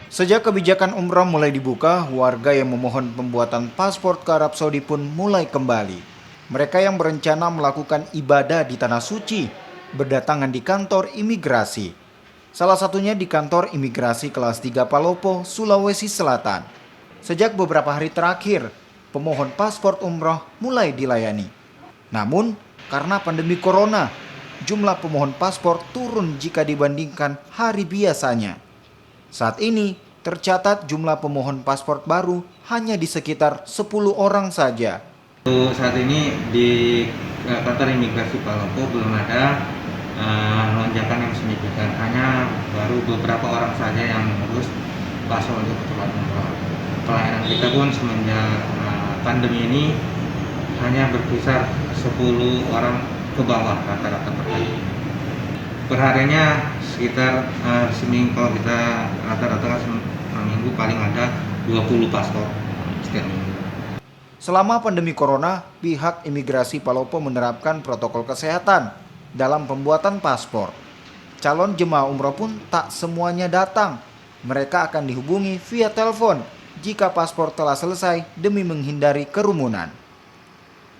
Sejak kebijakan umrah mulai dibuka, warga yang memohon pembuatan paspor ke Arab Saudi pun mulai kembali. Mereka yang berencana melakukan ibadah di Tanah Suci berdatangan di kantor imigrasi. Salah satunya di kantor imigrasi kelas 3 Palopo, Sulawesi Selatan. Sejak beberapa hari terakhir, pemohon paspor umrah mulai dilayani. Namun, karena pandemi corona, jumlah pemohon paspor turun jika dibandingkan hari biasanya. Saat ini, tercatat jumlah pemohon paspor baru hanya di sekitar 10 orang saja. Untuk saat ini di kantor imigrasi Palopo belum ada lonjakan yang signifikan, hanya baru beberapa orang saja yang mengurus paspor untuk keperluan umroh. Pelayanan kita pun semenjak pandemi ini hanya berkisar 10 orang ke bawah rata-rata per hari. Perharinya sekitar seminggu, kalau kita rata-rata seminggu paling ada 20 paspor setiap minggu. Selama pandemi corona, pihak imigrasi Palopo menerapkan protokol kesehatan dalam pembuatan paspor. Calon jemaah umroh pun tak semuanya datang. Mereka akan dihubungi via telepon jika paspor telah selesai demi menghindari kerumunan.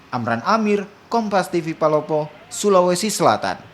Amran Amir, Kompas TV Palopo, Sulawesi Selatan.